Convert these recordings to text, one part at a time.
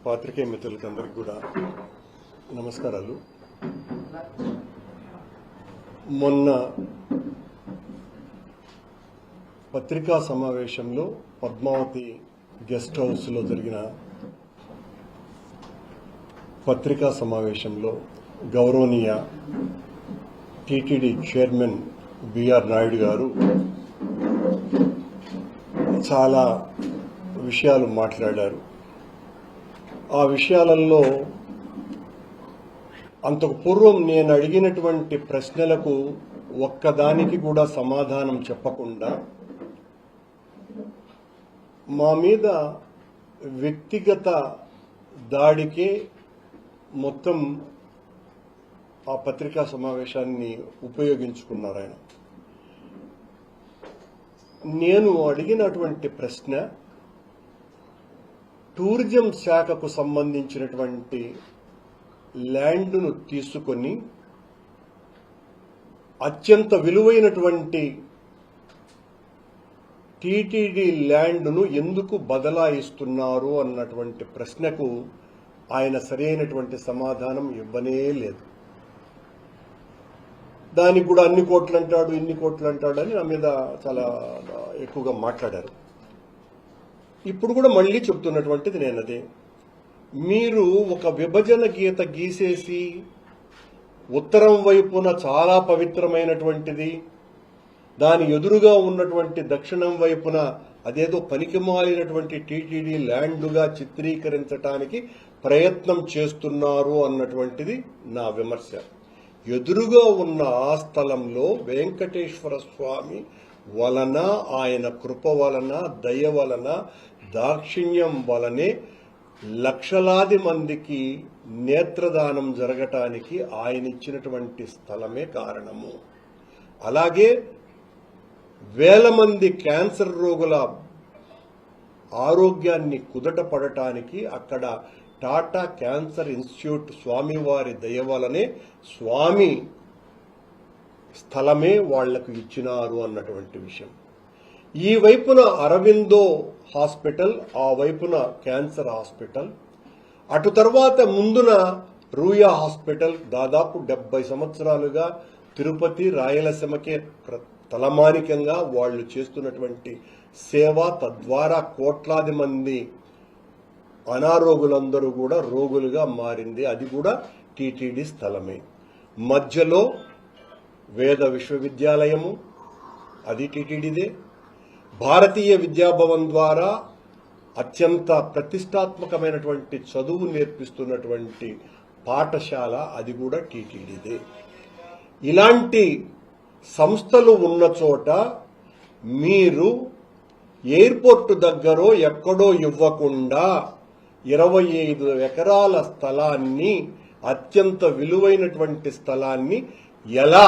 పాత్రికేయ మిత్రులందరికీ కూడా నమస్కారాలు. మొన్న పత్రికా సమావేశంలో పద్మావతి గెస్ట్ హౌస్లో జరిగిన పత్రికా సమావేశంలో గౌరవనీయ టీటీడీ చైర్మన్ బిఆర్ నాయుడు గారు చాలా విషయాలు మాట్లాడారు. ఆ విషయాలలో అంతకు పూర్వం నేను అడిగినటువంటి ప్రశ్నలకు ఒక్కదానికి కూడా సమాధానం చెప్పకుండా మా మీద వ్యక్తిగత దాడికే మొత్తం ఆ పత్రికా సమావేశాన్ని ఉపయోగించుకున్నారు ఆయన. నేను అడిగినటువంటి ప్రశ్న టూరిజం శాఖకు సంబంధించినటువంటి ల్యాండ్ను తీసుకొని అత్యంత విలువైనటువంటి టీటీడీ ల్యాండ్ను ఎందుకు బదలాయిస్తున్నారు అన్నటువంటి ప్రశ్నకు ఆయన సరైనటువంటి సమాధానం ఇవ్వనే లేదు. దానికి కూడా అన్ని కోట్లు అంటాడు, ఇన్ని కోట్లు అంటాడు అని నా మీద చాలా ఎక్కువగా మాట్లాడారు. ఇప్పుడు కూడా మళ్ళీ చెప్తున్నటువంటిది నేను అదే, మీరు ఒక విభజన గీత గీసేసి ఉత్తరం వైపున చాలా పవిత్రమైనటువంటిది, దాని ఎదురుగా ఉన్నటువంటి దక్షిణం వైపున అదేదో పనికిమాలినటువంటి టీటీడీ ల్యాండ్గా చిత్రీకరించడానికి ప్రయత్నం చేస్తున్నారు అన్నటువంటిది నా విమర్శ. ఎదురుగా ఉన్న ఆ స్థలంలో వెంకటేశ్వర స్వామి వలన, ఆయన కృప వలన, దయ వలన, దాక్షిణ్యం వలనే లక్షలాది మందికి నేత్రదానం జరగటానికి ఆయన ఇచ్చినటువంటి స్థలమే కారణము. అలాగే వేల మంది క్యాన్సర్ రోగుల ఆరోగ్యాన్ని కుదట పడటానికి అక్కడ టాటా క్యాన్సర్ ఇన్స్టిట్యూట్ స్వామివారి దయ వలనే స్వామి స్థలమే వాళ్లకు ఇచ్చినారు అన్నటువంటి విషయం. ఈ వైపున అరవిందో హాస్పిటల్, ఆ వైపున క్యాన్సర్ హాస్పిటల్, అటు తర్వాత ముందున రూయా హాస్పిటల్. దాదాపు 70 సంవత్సరాలుగా తిరుపతి, రాయలసీమకే తలమానికంగా వాళ్ళు చేస్తున్నటువంటి సేవ, తద్వారా కోట్లాది మంది అనారోగులందరూ కూడా రోగులుగా మారింది. అది కూడా టీటీడీ స్థలమే. మధ్యలో వేద విశ్వవిద్యాలయము, అది టీటీడీదే. భారతీయ విద్యాభవన్ ద్వారా అత్యంత ప్రతిష్టాత్మకమైనటువంటి చదువు నేర్పిస్తున్నటువంటి పాఠశాల, అది కూడా టీటీడీదే. ఇలాంటి సంస్థలు ఉన్న చోట మీరు ఎయిర్పోర్టు దగ్గరో ఎక్కడో ఇవ్వకుండా 25 ఎకరాల స్థలాన్ని, అత్యంత విలువైనటువంటి స్థలాన్ని ఎలా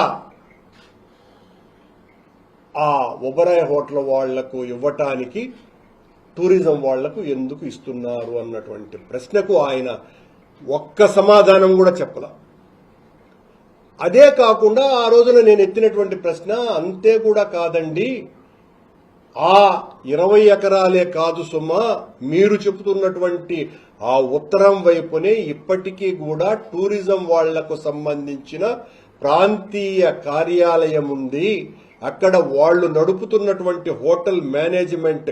ఆ ఒబరాయ్ హోటల్ వాళ్లకు ఇవ్వటానికి, టూరిజం వాళ్లకు ఎందుకు ఇస్తున్నారు అన్నటువంటి ప్రశ్నకు ఆయన ఒక్క సమాధానం కూడా చెప్పల. అదే కాకుండా ఆ రోజున నేను ఎత్తినటువంటి ప్రశ్న, అంతే కూడా కాదండి, ఆ 20 ఎకరాలే కాదు సుమా, మీరు చెబుతున్నటువంటి ఆ ఉత్తరం వైపునే ఇప్పటికీ కూడా టూరిజం వాళ్లకు సంబంధించిన ప్రాంతీయ కార్యాలయం ఉంది. అక్కడ వాళ్ళు నడుపుతున్నటువంటి హోటల్ మేనేజ్మెంట్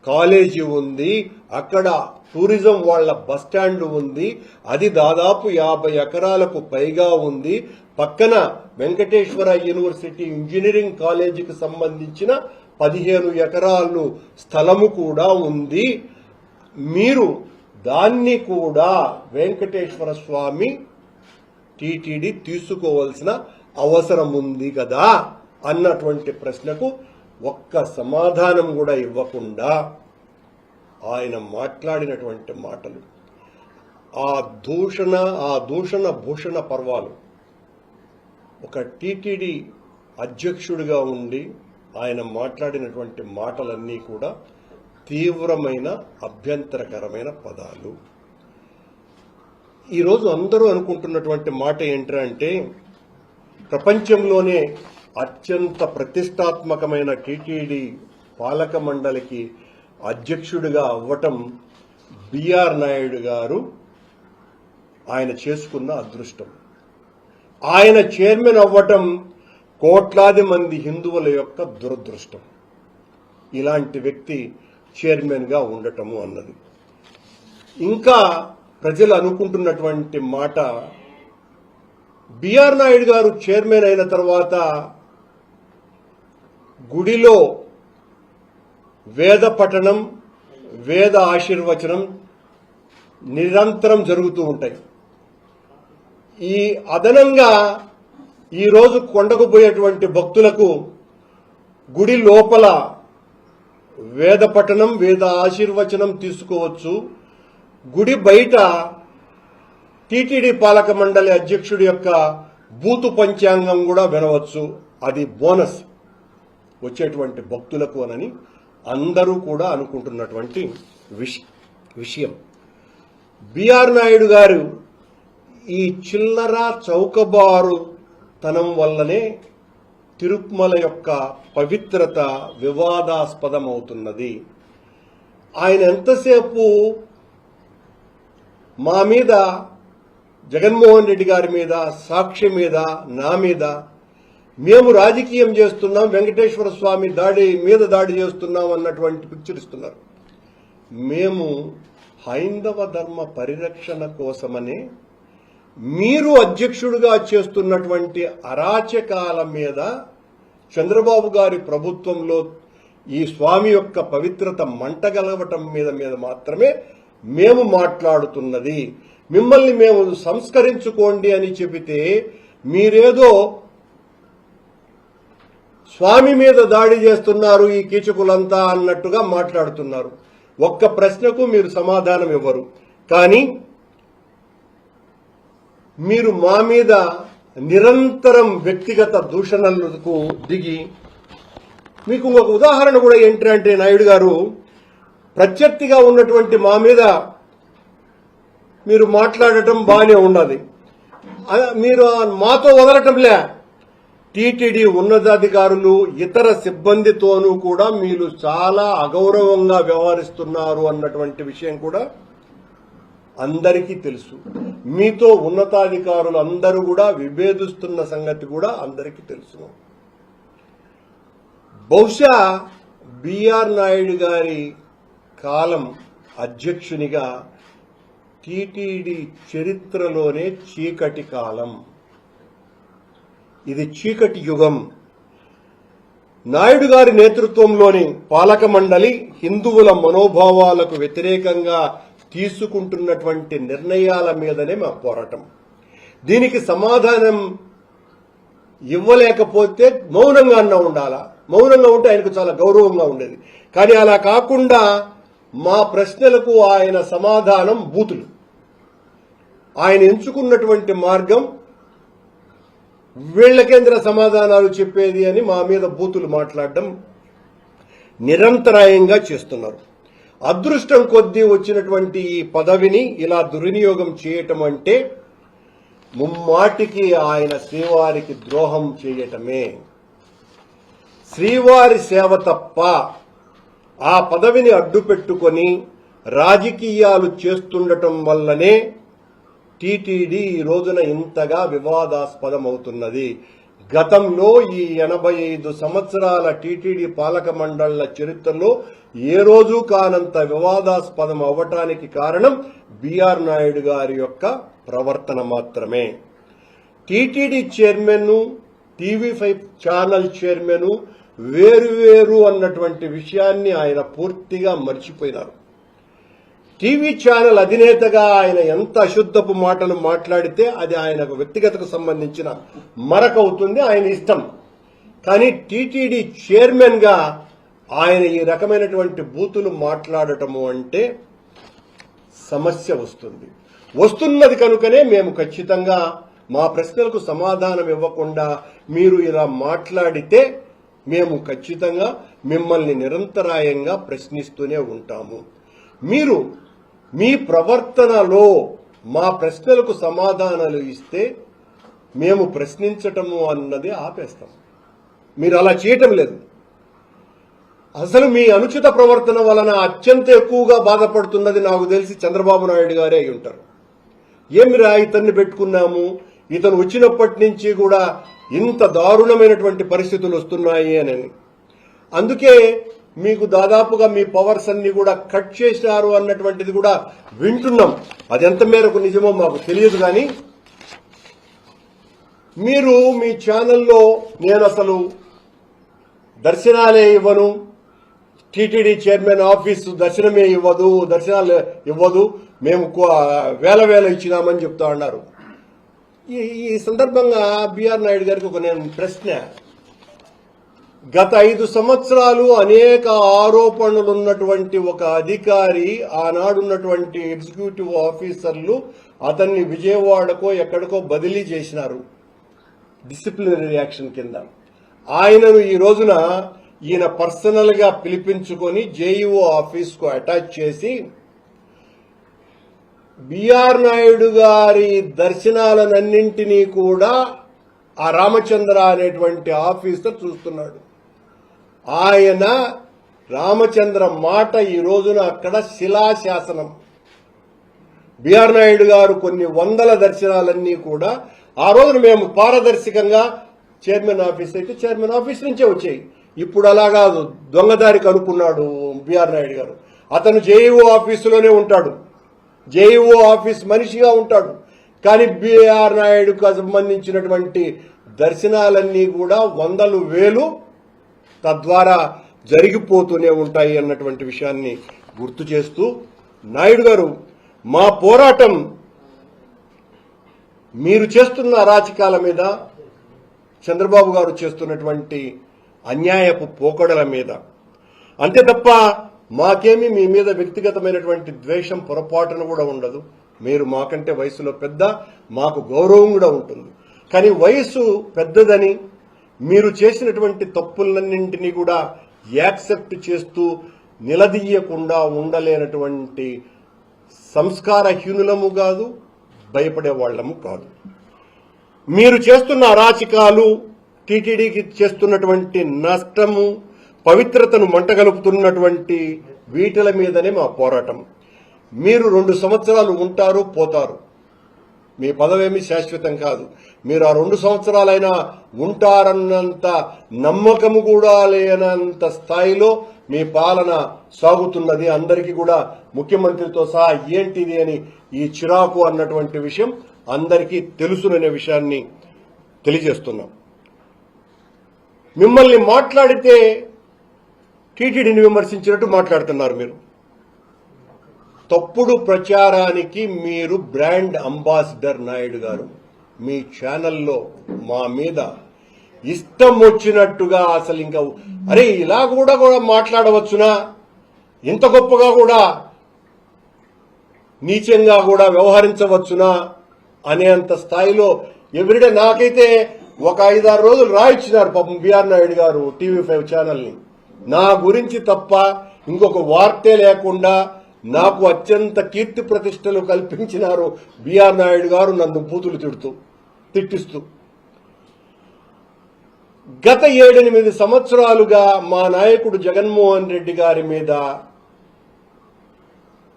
కాలేజీ ఉంది. అక్కడ టూరిజం వాళ్ల బస్టాండ్ ఉంది. అది దాదాపు 50 ఎకరాలకు పైగా ఉంది. పక్కన వెంకటేశ్వర యూనివర్సిటీ ఇంజనీరింగ్ కాలేజీకి సంబంధించిన 15 ఎకరాలు స్థలము కూడా ఉంది. మీరు దాన్ని కూడా వెంకటేశ్వర స్వామి టీటీడీ తీసుకోవాల్సిన అవసరం ఉంది కదా అన్నటువంటి ప్రశ్నకు ఒక్క సమాధానం కూడా ఇవ్వకుండా ఆయన మాట్లాడినటువంటి మాటలు, ఆ దూషణ భూషణ పర్వాలు, ఒక టీటీడీ అధ్యక్షుడిగా ఉండి ఆయన మాట్లాడినటువంటి మాటలన్నీ కూడా తీవ్రమైన అభ్యంతరకరమైన పదాలు. ఈరోజు అందరూ అనుకుంటున్నటువంటి మాట ఏంటంటే, ప్రపంచంలోనే అత్యంత ప్రతిష్టాత్మకమైన టీటీడీ పాలక మండలికి అధ్యక్షుడిగా అవ్వటం బిఆర్ నాయుడు గారు ఆయన చేసుకున్న అదృష్టం. ఆయన చైర్మన్ అవ్వటం కోట్లాది మంది హిందువుల యొక్క దురదృష్టం. ఇలాంటి వ్యక్తి చైర్మన్గా ఉండటము అన్నది. ఇంకా ప్రజలు అనుకుంటున్నటువంటి మాట, బిఆర్ నాయుడు గారు చైర్మన్ అయిన తర్వాత గుడిలో వేద పఠనం, వేద ఆశీర్వచనం నిరంతరం జరుగుతూ ఉంటాయి. ఈ అదనంగా ఈరోజు కొండకు పోయేటువంటి భక్తులకు గుడి లోపల వేద పఠనం, వేద ఆశీర్వచనం తీసుకోవచ్చు. గుడి బయట టీటీడీ పాలక మండలి అధ్యక్షుడి యొక్క బూతు పంచాంగం కూడా వినవచ్చు. అది బోనస్ వచ్చేటువంటి భక్తులకు అని అందరూ కూడా అనుకుంటున్నటువంటి విషయం. బిఆర్ నాయుడు గారు ఈ చిల్లర చౌకబారు తనం వల్లనే తిరుమల యొక్క పవిత్రత వివాదాస్పదమవుతున్నది. ఆయన ఎంతసేపు మా మీద, జగన్మోహన్ రెడ్డి గారి మీద, సాక్షి మీద, నా మీద మేము రాజకీయం చేస్తున్నాం, వెంకటేశ్వర స్వామి దాడి చేస్తున్నాం అన్నటువంటి పిక్చర్ ఇస్తున్నారు. మేము హైందవ ధర్మ పరిరక్షణ కోసమనే మీరు అధ్యక్షుడిగా చేస్తున్నటువంటి అరాచకాల మీద చంద్రబాబు గారి ప్రభుత్వంలో ఈ స్వామి యొక్క పవిత్రత మంటగలవటం మీద మాత్రమే మేము మాట్లాడుతున్నది. మిమ్మల్ని మేము సంస్కరించుకోండి అని చెబితే మీరేదో స్వామి మీద దాడి చేస్తున్నారు ఈ కీచకులంతా అన్నట్టుగా మాట్లాడుతున్నారు. ఒక్క ప్రశ్నకు మీరు సమాధానం ఇవ్వరు. కానీ మీరు మా మీద నిరంతరం వ్యక్తిగత దూషణలకు దిగి, మీకు ఒక ఉదాహరణ కూడా ఏంటంటే, నాయుడు గారు ప్రత్యర్థిగా ఉన్నటువంటి మా మీద మీరు మాట్లాడటం బాగానే ఉన్నది. మీరు మాతో వదలటంలే, టీటీడీ ఉన్నతాధికారులు ఇతర సిబ్బందితోనూ కూడా మీరు చాలా అగౌరవంగా వ్యవహరిస్తున్నారు అన్నటువంటి విషయం కూడా అందరికీ తెలుసు. మీతో ఉన్నతాధికారులు అందరూ కూడా విభేదిస్తున్న సంగతి కూడా అందరికీ తెలుసు. బహుశా బిఆర్ నాయుడు గారి కాలం అధ్యక్షునిగా టీటీడీ చరిత్రలోనే చీకటి కాలం. ఇది చీకటి యుగం. నాయుడు గారి నేతృత్వంలోని పాలక మండలి హిందువుల మనోభావాలకు వ్యతిరేకంగా తీసుకుంటున్నటువంటి నిర్ణయాల మీదనే మా పోరాటం. దీనికి సమాధానం ఇవ్వలేకపోతే మౌనంగా అన్నా ఉండాలా. మౌనంగా ఉంటే ఆయనకు చాలా గౌరవంగా ఉండేది. కానీ అలా కాకుండా మా ప్రశ్నలకు ఆయన సమాధానం బూతులు. ఆయన ఎంచుకున్నటువంటి మార్గం వీళ్లకేంద్ర సమాధానాలు చెప్పేది అని మా మీద బూతులు మాట్లాడడం నిరంతరాయంగా చేస్తున్నారు. అదృష్టం కొద్దీ వచ్చినటువంటి ఈ పదవిని ఇలా దుర్వినియోగం చేయటం అంటే ముమ్మాటికి ఆయన శ్రీవారికి ద్రోహం చేయటమే. శ్రీవారి సేవ తప్ప ఆ పదవిని అడ్డుపెట్టుకొని రాజకీయాలు చేస్తుండటం వల్లనే టీటీడీ ఈ రోజున ఇంతగా వివాదాస్పదమవుతున్నది. గతంలో ఈ 85 సంవత్సరాల టీటీడీ పాలక మండళ్ల చరిత్రలో ఏ రోజు కానంత వివాదాస్పదం అవ్వటానికి కారణం బిఆర్ నాయుడు గారి యొక్క ప్రవర్తన మాత్రమే. TTD chairman, TV5 channel chairman వేరు అన్నటువంటి విషయాన్ని ఆయన పూర్తిగా మర్చిపోయినారు. టీవీ ఛానల్ అధినేతగా ఆయన ఎంత అశుద్ధపు మాటలు మాట్లాడితే అది ఆయనకు వ్యక్తిగతకు సంబంధించిన మరకవుతుంది, ఆయన ఇష్టం. కానీ టీటీడీ చైర్మన్ గా ఆయన ఈ రకమైనటువంటి బూతులు మాట్లాడటము అంటే సమస్య వస్తున్నది కనుకనే మేము ఖచ్చితంగా మా ప్రశ్నలకు సమాధానం ఇవ్వకుండా మీరు ఇలా మాట్లాడితే మేము ఖచ్చితంగా మిమ్మల్ని నిరంతరాయంగా ప్రశ్నిస్తూనే ఉంటాము. మీరు మీ ప్రవర్తనలో మా ప్రశ్నలకు సమాధానాలు ఇస్తే మేము ప్రశ్నించటము అన్నది ఆపేస్తాం. మీరు అలా చేయటం లేదు. అసలు మీ అనుచిత ప్రవర్తన వలన అత్యంత ఎక్కువగా బాధపడుతున్నది నాకు తెలిసి చంద్రబాబు నాయుడు గారే అయి ఉంటారు. ఏమిరా ఇతన్ని పెట్టుకున్నాము, ఇతను వచ్చినప్పటి నుంచి కూడా ఇంత దారుణమైనటువంటి పరిస్థితులు వస్తున్నాయి అని. అందుకే మీకు దాదాపుగా మీ పవర్స్ అన్ని కూడా కట్ చేశారు అన్నటువంటిది కూడా వింటున్నాం. అది ఎంత మేరకు నిజమో మాకు తెలియదు. కానీ మీరు మీ ఛానల్లో నేను అసలు దర్శనాలే ఇవ్వను, టీటీడీ చైర్మన్ ఆఫీసు దర్శనమే ఇవ్వదు, దర్శనాలు ఇవ్వదు, మేము వేల ఇచ్చినామని చెప్తా ఉన్నారు. ఈ సందర్భంగా బిఆర్ నాయుడు గారికి ఒక నేను ప్రశ్న. గత 5 సంవత్సరాలు అనేక ఆరోపణలున్నటువంటి ఒక అధికారి, ఆనాడున్నటువంటి ఎగ్జిక్యూటివ్ ఆఫీసర్లు అతన్ని విజయవాడకో ఎక్కడికో బదిలీ చేసినారు డిసిప్లినరీ రియాక్షన్ కింద. ఆయనను ఈ రోజున ఈయన పర్సనల్ గా పిలిపించుకొని జేఈఓ ఆఫీస్ కు అటాచ్ చేసి బిఆర్ నాయుడు గారి దర్శనాలన్నింటినీ కూడా ఆ రామచంద్ర అనేటువంటి ఆఫీసర్ చూస్తున్నాడు. ఆయన రామచంద్ర మాట ఈ రోజున అక్కడ శిలాశాసనం. బిఆర్ నాయుడు గారు కొన్ని వందల దర్శనాలన్నీ కూడా ఆ రోజున మేము పారదర్శకంగా చైర్మన్ ఆఫీస్ అయితే చైర్మన్ ఆఫీస్ నుంచే వచ్చాయి. ఇప్పుడు అలా కాదు, దొంగదారికి అనుకున్నాడు బిఆర్ నాయుడు గారు. అతను జేఈఓ ఆఫీసులోనే ఉంటాడు, జేఈఓ ఆఫీస్ మనిషిగా ఉంటాడు. కానీ బిఆర్ నాయుడుకు సంబంధించినటువంటి దర్శనాలన్నీ కూడా వందలు వేలు తద్వారా జరిగిపోతూనే ఉంటాయి అన్నటువంటి విషయాన్ని గుర్తు చేస్తూ, నాయుడు గారు మా పోరాటం మీరు చేస్తున్న అరాచకాల మీద, చంద్రబాబు గారు చేస్తున్నటువంటి అన్యాయపు పోకడల మీద అంతే తప్ప మాకేమీ మీ మీద వ్యక్తిగతమైనటువంటి ద్వేషం పొరపాటును కూడా ఉండదు. మీరు మాకంటే వయసులో పెద్ద, మాకు గౌరవం కూడా ఉంటుంది. కానీ వయసు పెద్దదని మీరు చేసినటువంటి తప్పులన్నింటినీ కూడా యాక్సెప్ట్ చేస్తూ నిలదీయకుండా ఉండలేనటువంటి సంస్కారహీనులము కాదు, భయపడేవాళ్లము కాదు. మీరు చేస్తున్న అరాచకాలు, టీటీడీకి చేస్తున్నటువంటి నష్టము, పవిత్రతను మంటగలుపుతున్నటువంటి వీటిల మీదనే మా పోరాటం. మీరు 2 సంవత్సరాలు ఉంటారు, పోతారు. మీ పదవేమీ శాశ్వతం కాదు. మీరు ఆ 2 సంవత్సరాలైనా ఉంటారన్నంత నమ్మకము కూడా లేనంత స్థాయిలో మీ పాలన సాగుతున్నది. అందరికీ కూడా ముఖ్యమంత్రితో సహా ఏంటిది అని ఈ చిరాకు అన్నటువంటి విషయం అందరికీ తెలుసుననే విషయాన్ని తెలియజేస్తున్నాం. మిమ్మల్ని మాట్లాడితే టీటీడీని విమర్శించినట్టు మాట్లాడుతున్నారు. మీరు తప్పుడు ప్రచారానికి మీరు బ్రాండ్ అంబాసిడర్. నాయుడు గారు మీ ఛానల్లో మా మీద ఇష్టం వచ్చినట్టుగా అసలు ఇంకా అరే ఇలా కూడా మాట్లాడవచ్చునా, ఇంత గొప్పగా కూడా నీచంగా కూడా వ్యవహరించవచ్చునా అనేంత స్థాయిలో ఎవ్రీడే నాకైతే ఒక 5-6 రోజులు రాయిచ్చినారు పాపం బిఆర్ నాయుడు గారు TV5 ఛానల్ని. నా గురించి తప్ప ఇంకొక వార్తే లేకుండా నాకు అత్యంత కీర్తి ప్రతిష్టలు కల్పించినారు బిఆర్ నాయుడు గారు, నన్ను బూతులు తిట్టిస్తూ. గత 7-8 సంవత్సరాలుగా మా నాయకుడు జగన్మోహన్ రెడ్డి గారి మీద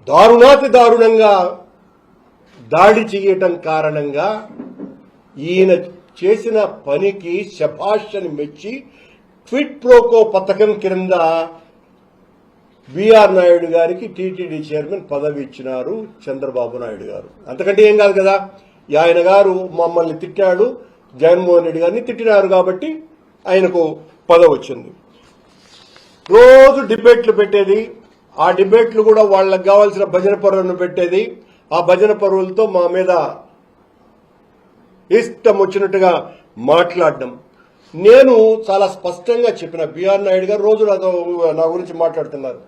దారుణాతి దారుణంగా దాడి చేయటం కారణంగా ఈయన చేసిన పనికి శభాష్ అని మెచ్చి క్విట్ ప్రోకో పథకం కింద బిఆర్ నాయుడు గారికి టీటీడీ చైర్మన్ పదవి ఇచ్చినారు చంద్రబాబు నాయుడు గారు. అంతకంటే ఏం కాదు కదా. ఆయన గారు మమ్మల్ని తిట్టాడు, జగన్మోహన్ రెడ్డి గారిని తిట్టినారు కాబట్టి ఆయనకు పదవి వచ్చింది. రోజు డిబేట్లు పెట్టేది, ఆ డిబేట్లు కూడా వాళ్ళకి కావాల్సిన భజన పరువులను పెట్టేది. ఆ భజన పరువులతో మా మీద ఇష్టం వచ్చినట్టుగా మాట్లాడడం. నేను చాలా స్పష్టంగా చెప్పిన, బిఆర్ నాయుడు గారు రోజు నా గురించి మాట్లాడుతున్నారు.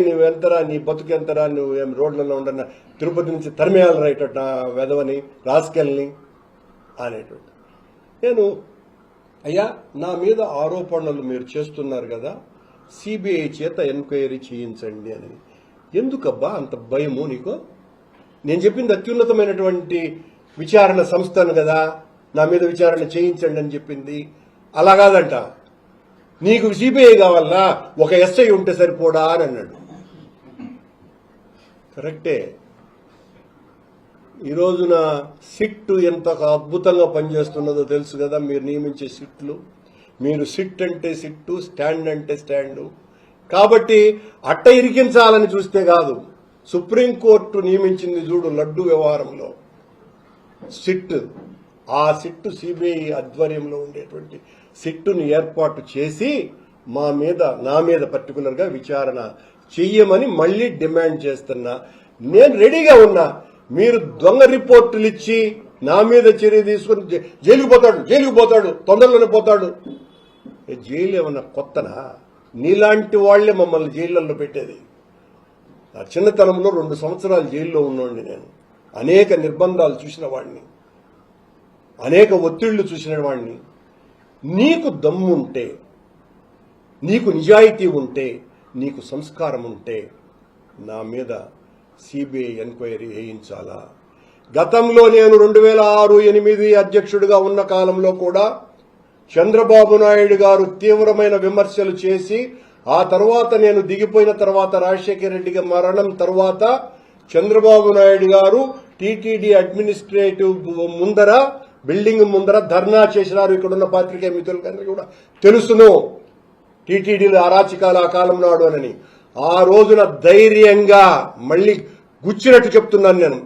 నువ్వెంతరా, నీ బతుకు ఎంతరా, నువ్వు ఏం రోడ్లలో ఉండన్నా, తిరుపతి నుంచి తరిమేయాలి రైట్ నా వెధవని, రాసుకెళ్ళని అనేటువంటి. నేను అయ్యా నా మీద ఆరోపణలు మీరు చేస్తున్నారు కదా, సిబిఐ చేత ఎంక్వైరీ చేయించండి అని. ఎందుకబ్బా అంత భయము నీకు? నేను చెప్పింది అత్యున్నతమైనటువంటి విచారణ సంస్థను కదా, నా మీద విచారణ చేయించండి అని చెప్పింది. అలా కాదంట, నీకు సిబిఐ కావాలన్నా ఒక ఎస్ఐ ఉంటే సరిపోడా అని అన్నాడు. కరెక్టే. ఈ రోజున సిట్ ఎంత అద్భుతంగా పనిచేస్తున్నదో తెలుసు కదా. మీరు నియమించే సిట్లు, మీరు సిట్ అంటే సిట్టు, స్టాండ్ అంటే స్టాండు. కాబట్టి అట్ట ఇరికించాలని చూస్తే కాదు. సుప్రీంకోర్టు నియమించింది చూడు లడ్డు వ్యవహారంలో సిట్. ఆ సిట్టు సిబిఐ ఆధ్వర్యంలో ఉండేటువంటి సిట్టును ఏర్పాటు చేసి నా మీద పర్టికులర్గా విచారణ చెయ్యమని మళ్లీ డిమాండ్ చేస్తున్నా. నేను రెడీగా ఉన్నా. మీరు దొంగ రిపోర్టులు ఇచ్చి నా మీద చర్య తీసుకుని జైలుకు పోతాడు తొందరలోనే పోతాడు. జైలు ఏమన్నా కొత్తనా? నీలాంటి వాళ్లే మమ్మల్ని జైళ్లలో పెట్టేది. నా చిన్నతనంలో 2 సంవత్సరాలు జైల్లో ఉన్నవాడిని నేను. అనేక నిర్బంధాలు చూసిన వాడిని, అనేక ఒత్తిళ్లు చూసిన వాడిని. నీకు దమ్ముంటే, నీకు నిజాయితీ ఉంటే, నీకు సంస్కారం ఉంటే నా మీద సిబిఐ ఎంక్వైరీ వేయించాలా? గతంలో నేను 2006-8 అధ్యక్షుడిగా ఉన్న కాలంలో కూడా చంద్రబాబు నాయుడు గారు తీవ్రమైన విమర్శలు చేసి, ఆ తర్వాత నేను దిగిపోయిన తర్వాత రాజశేఖర రెడ్డి మరణం తర్వాత చంద్రబాబు నాయుడు గారు టీటీడీ అడ్మినిస్ట్రేటివ్ బిల్డింగ్ ముందర ధర్నా చేసినారు. ఇక్కడున్న పాత్రికేయ మిత్రులకన్నా కూడా తెలుసును టీటీడీలో అరాచకాలు ఆ కాలం నాడు అని. ఆ రోజున ధైర్యంగా మళ్లీ గుచ్చినట్టు చెప్తున్నాను నేను,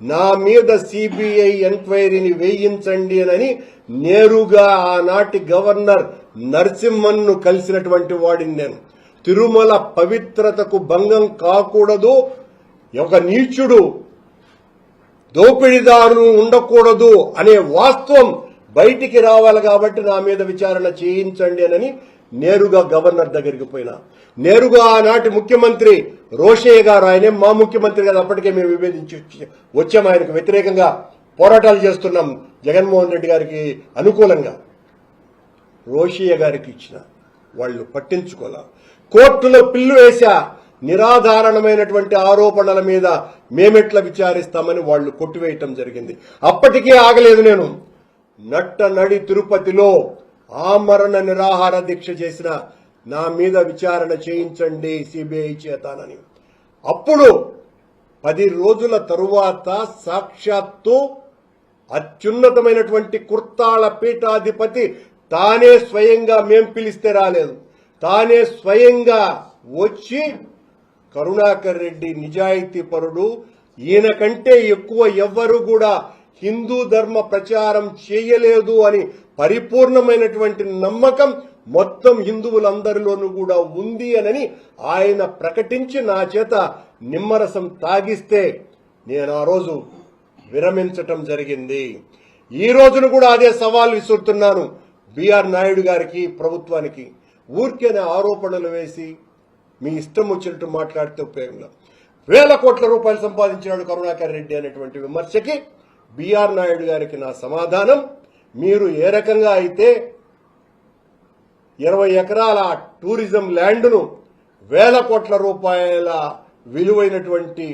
నా మీద సిబిఐ ఎంక్వైరీని వేయించండి అని నేరుగా ఆనాటి గవర్నర్ నరసింహన్ను కలిసినటువంటి వాడిని నేను. తిరుమల పవిత్రతకు భంగం కాకూడదు, ఒక నీచుడు దోపిడీదారు ఉండకూడదు అనే వాస్తవం బయటికి రావాలి కాబట్టి నా మీద విచారణ చేయించండి అని నేరుగా గవర్నర్ దగ్గరికి పోయినా. నేరుగా ఆనాటి ముఖ్యమంత్రి రోషయ్య గారు, ఆయనే మా ముఖ్యమంత్రి కదా, అప్పటికే మేము విభేదించి వచ్చాము. ఆయనకు వ్యతిరేకంగా పోరాటాలు చేస్తున్నాం జగన్మోహన్ రెడ్డి గారికి అనుకూలంగా. రోషయ్య గారికి ఇచ్చిన వాళ్ళు పట్టించుకోలే. కోర్టులో పిల్లు వేశా. నిరాధారణమైనటువంటి ఆరోపణల మీద మేమెట్లా విచారిస్తామని వాళ్ళు కొట్టివేయటం జరిగింది. అప్పటికే ఆగలేదు. నేను నడి తిరుపతిలో ఆమరణ నిరాహార దీక్ష చేసిన, నా మీద విచారణ చేయించండి సిబిఐ చేతానని. అప్పుడు 10 రోజుల తరువాత సాక్షాత్తు అత్యున్నతమైనటువంటి కుర్తాళ పీఠాధిపతి తానే స్వయంగా, మేం పిలిస్తే రాలేదు, తానే స్వయంగా వచ్చి కరుణాకర్ రెడ్డి నిజాయితీ పరుడు, ఈయన కంటే ఎక్కువ ఎవ్వరూ కూడా హిందూ ధర్మ ప్రచారం చేయలేదు అని పరిపూర్ణమైనటువంటి నమ్మకం మొత్తం హిందువులందరిలోనూ కూడా ఉంది అని ఆయన ప్రకటించి నా చేత నిమ్మరసం తాగిస్తే నేను ఆ రోజు విరమించటం జరిగింది. ఈ రోజును కూడా అదే సవాల్ విసురుతున్నాను బిఆర్ నాయుడు గారికి, ప్రభుత్వానికి. ఊరికేనే ఆరోపణలు వేసి మీ ఇష్టం వచ్చినట్టు మాట్లాడితే ఉపయోగంలో. 1000 కోట్ల రూపాయలు సంపాదించినాడు కరుణాకర్ రెడ్డి అనేటువంటి విమర్శకి బిఆర్ నాయుడు గారికి నా సమాధానం, మీరు ఏ రకంగా అయితే 20 ఎకరాల టూరిజం ల్యాండ్ను 1000 కోట్ల రూపాయల విలువైనటువంటి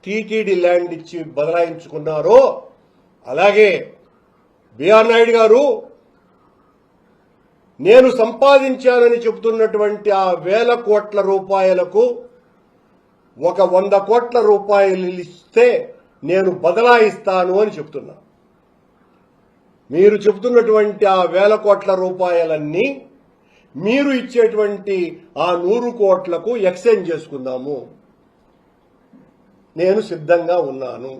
టీటీడీ ల్యాండ్ ఇచ్చి బదలాయించుకున్నారో, అలాగే బిఆర్ నాయుడు గారు నేను సంపాదించానని చెబుతున్నటువంటి ఆ 1000 కోట్ల రూపాయలకు ఒక 100 కోట్ల రూపాయలు ఇస్తే నేను బదలాయిస్తాను అని చెప్తున్నా. మీరు చెబుతున్నటువంటి ఆ 1000 కోట్ల రూపాయలన్నీ మీరు ఇచ్చేటువంటి ఆ 100 కోట్లకు ఎక్స్చేంజ్ చేసుకుందాము, నేను సిద్ధంగా ఉన్నాను.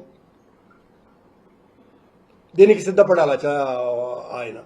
దీనికి సిద్ధపడాలా ఆయన?